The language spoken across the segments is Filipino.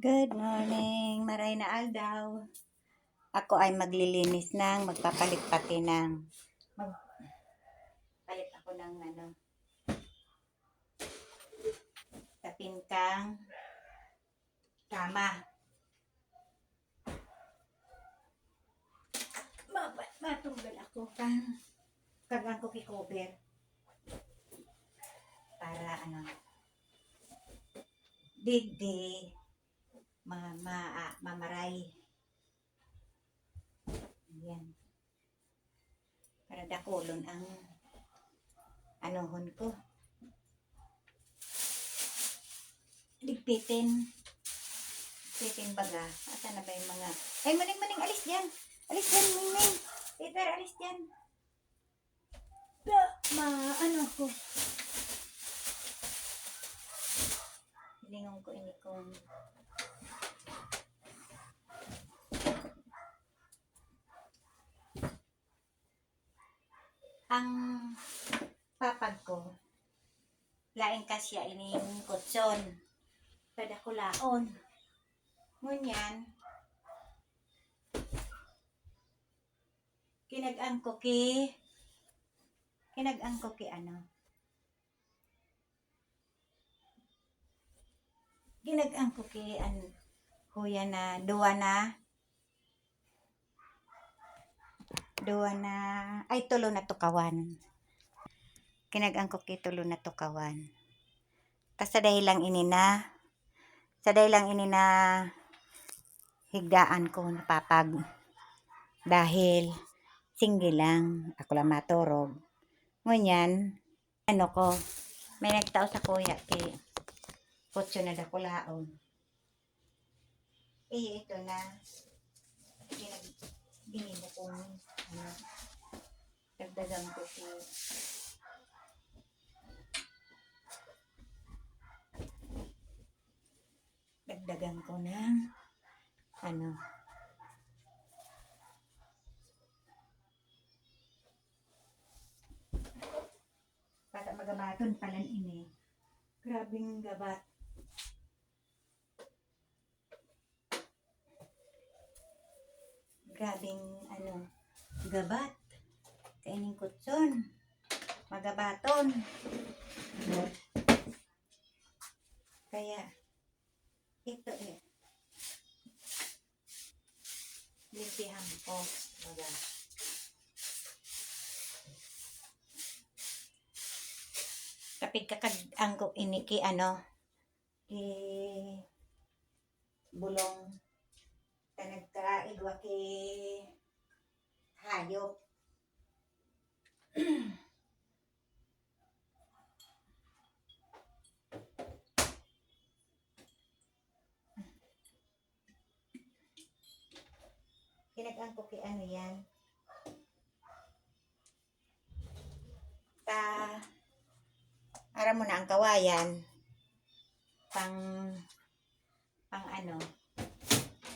Good morning, maray na aldaw. Ako ay maglilinis ng, magpapalit pati ng, magpalit ako ng tapinkang kama. Matunggal ako kagang ko cover para digdi mamaray. Yan. Para dakulon ang anuhon ko. Ligpitin baga. Asa na ba yung mga... Ay, maning, alis dyan. Alis dyan, Ming. Peter, alis dyan. Ko. Hilingon ko ini kung... Ang papag ko, laing kasya ining kutson. Pada kulaon. Ngunyan, kinag-ang ko ki huya na duwa na ay tulo na tukawan. Kinag-ang ko ki tulo na tukawan. Tas sa dahil lang ini na higdaan ko na papag. Dahil single lang ako lang maturog. Ngunyan, ko, may nagtao sa kuya ki kutso na dakulaon. Ito na binili kong dagdagan ko si dagdagan ko ng para magabaton palan ini. Grabing gabat. Gabat. Kaining kutson. Magabaton. Kaya, ito lipihan ko. Kapag kakag-angkok ini ki bulong nagkaigwa ki hayop. Kinag-angkok ki yan. Ara mo na ang kawayan pang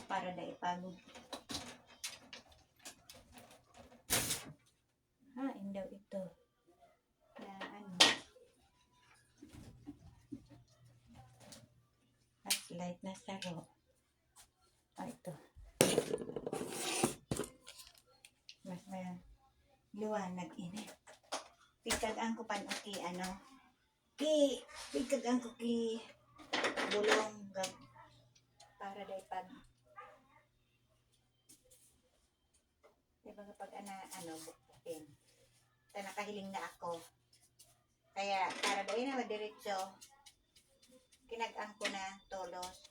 para daipag indaw ito na light na saro ito mas may liwanag ini pigkagaan ko pan pigkagaan ko ki bulong para daipag diba kapag bukin nakahiling na ako kaya para dahi na madiretso kinag-ang ko na tolos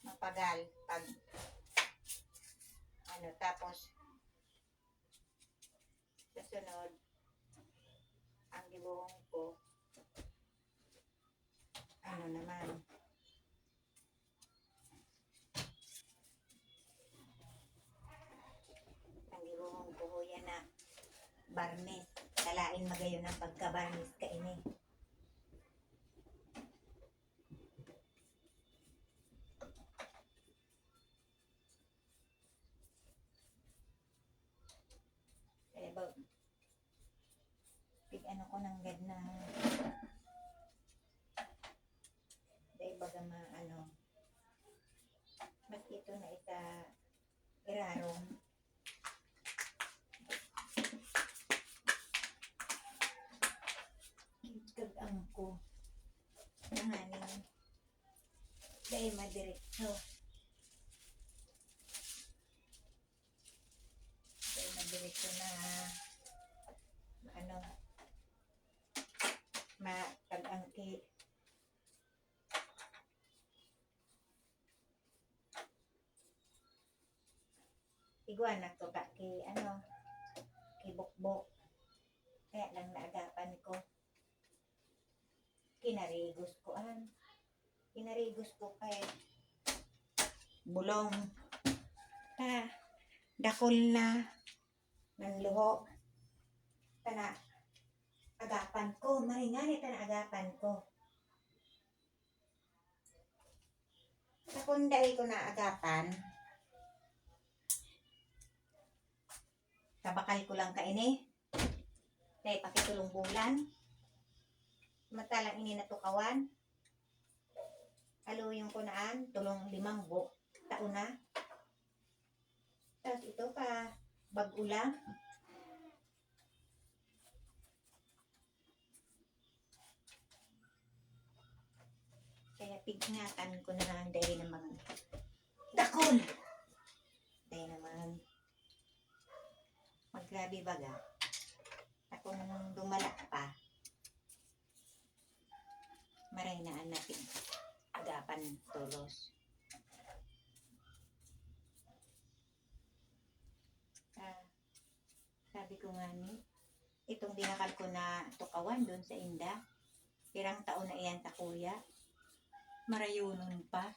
mapagal pag tapos sa sunod ang gibuhong ko naman yan na barnis. Talain magayon ang pagka-barnis ka ini. Kaya ba ko ng gad na maano. Mas ito na ita irarong. Kagang ko. Nanganing. Dahil madiretso. Dahil madiretso na ano matagang ki. Iguan na to ka ki ano kibukbok. Kaya lang naagapan ko. Kinarigos ko kay bulong ta dakol na ng luho tana agapan ko maringani tana agapan ko sa kunday ko na agapan kabakal ko lang kaini dahil pakitulong bulan matalang ini natukawan haluyong ko naan tulong 5 taon na tapos ito pa bag-ulang kaya pigingatan ko na lang dahil naman dakol dahil naman maggrabe baga akong dumala pa maray naan natin agapan tulos. Sabi ko nga ni, itong dinakal ko na tukawan doon sa Inda, pirang taon na iyan ta kuya, marayunon pa.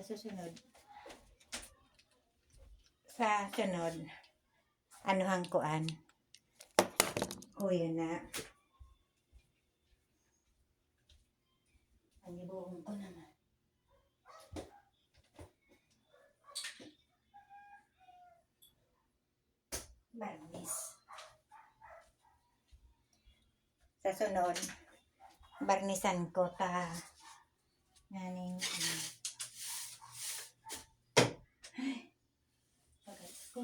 Sa sunod, anuhang kuan. O yun na. Ang ibuong ko naman. Barnis. Sa sunod, barnisan ko ta naning ay pagat ko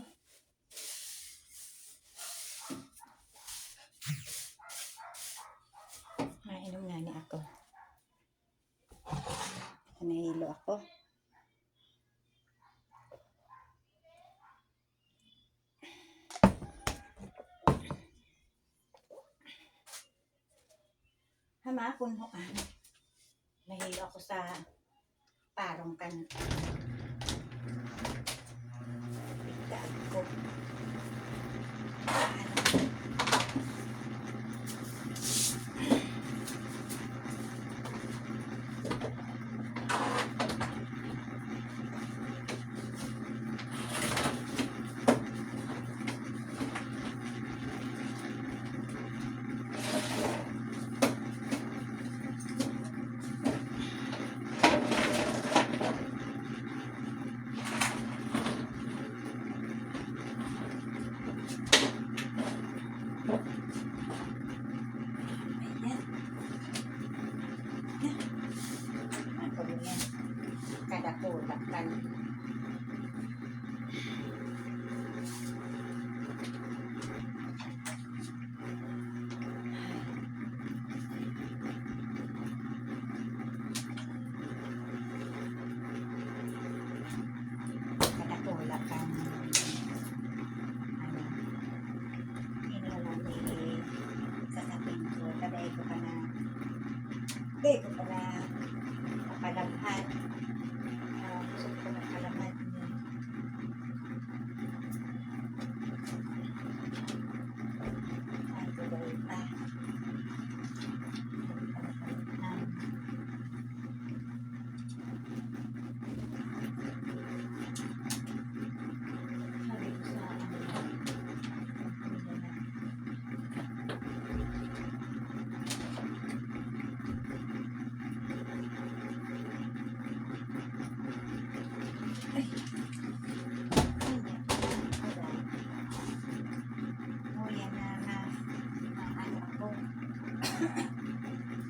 mainom nga ni ako nahilo ako hama akong huan nahilo ako sa parong kan bigdaan ko kada putak kan kada putak kan sasapin ko kada ito ka na kapalabhan gusto ko na kalaman ay tuloy pa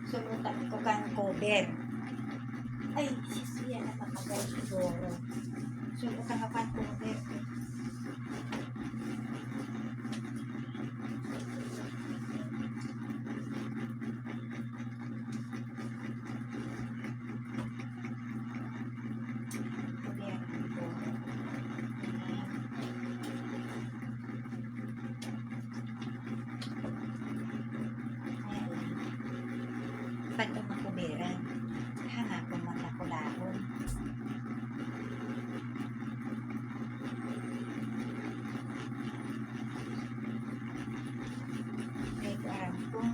Sulutan ko kang cover. Ay, siya napakagal siguro. Sulutan ka kang cover. Pag umakubiran, hangapon maglakulahon. Ay, parang kung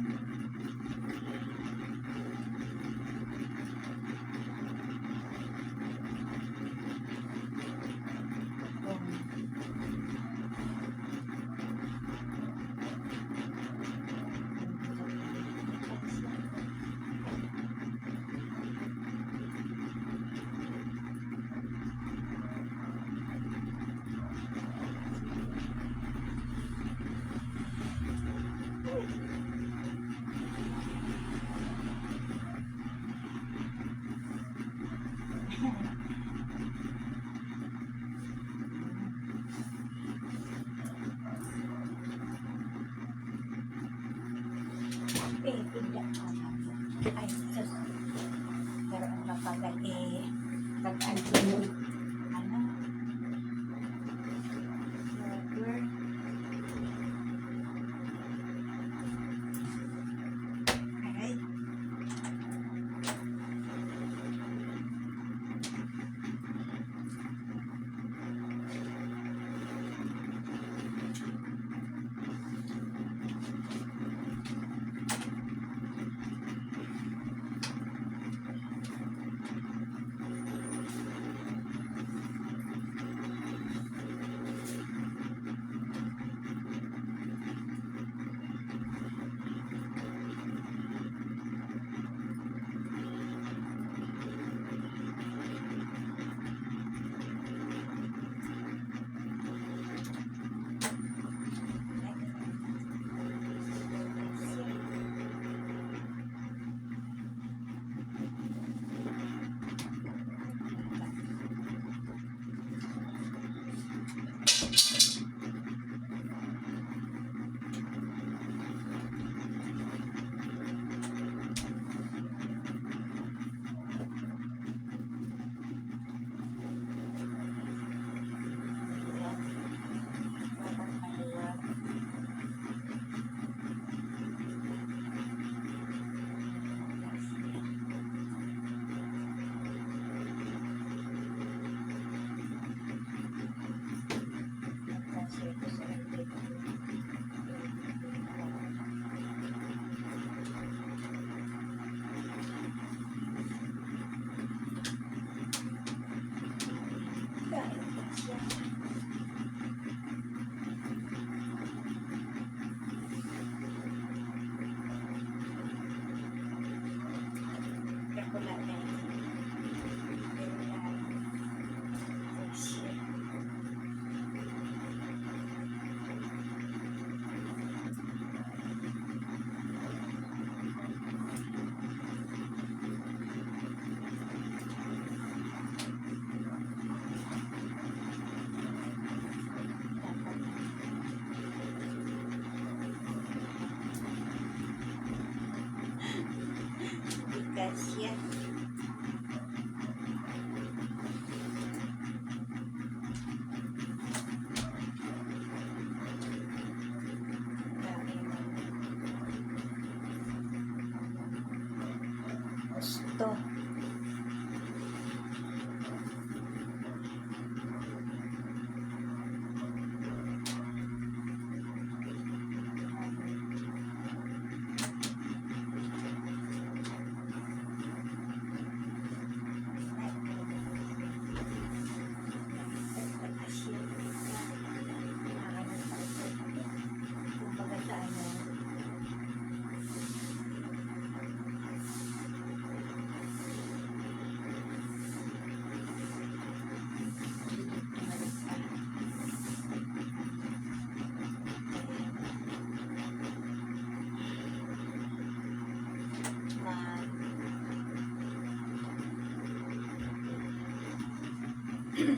Lain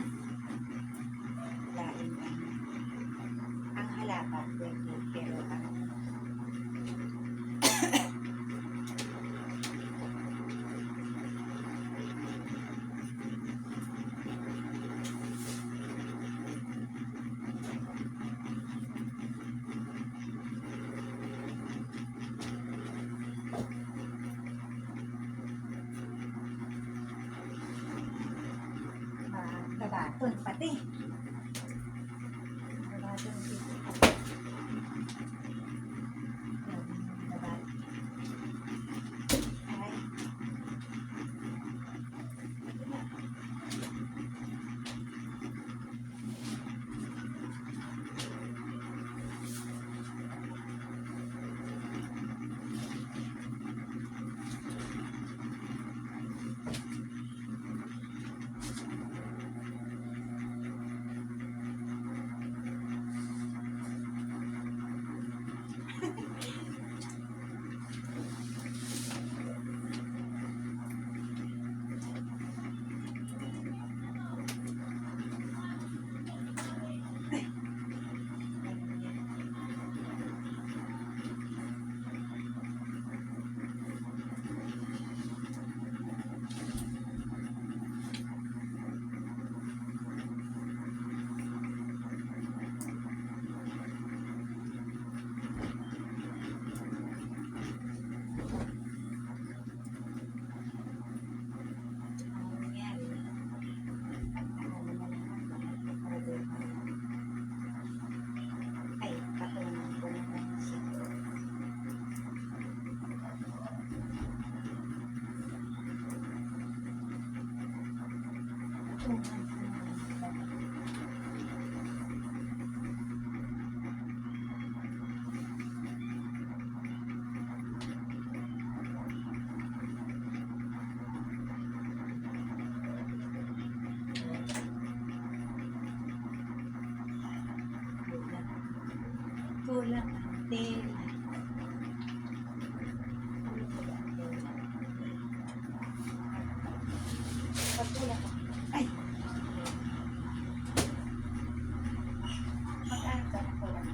ang halaman pwede, pero ang babaton pati. Babaton dito. Babaton. Ay. Ay, patunan ko na siya. Kulang ang tela. Pag kulang, ay, mag-asa na kulang.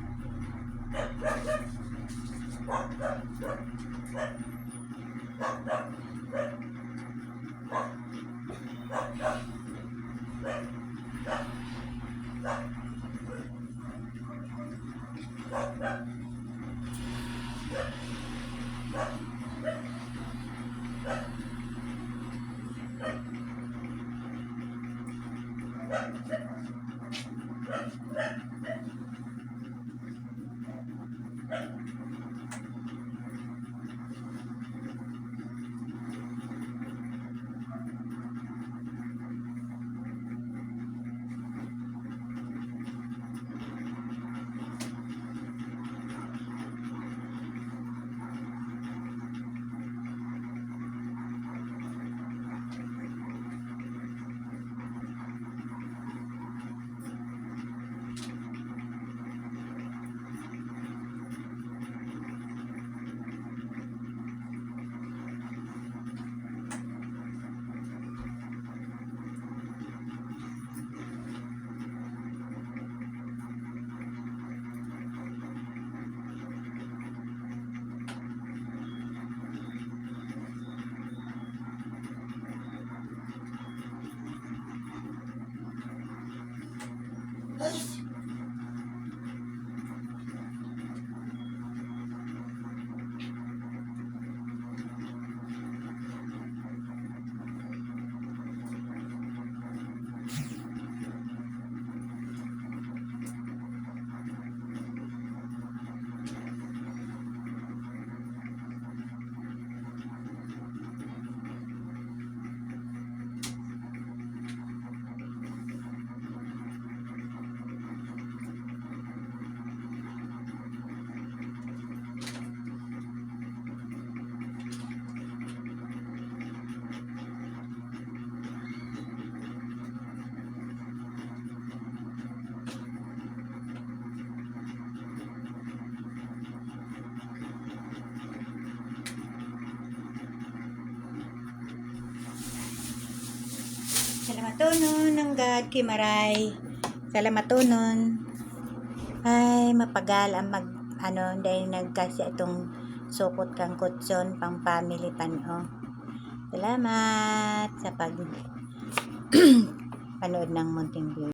Salamatonon ng God, Kimaray. Salamatonon. Ay, mapagal ang dahil nagkasya itong sukot kang kutson pang family pan. Salamat sa pag panood ng munting video.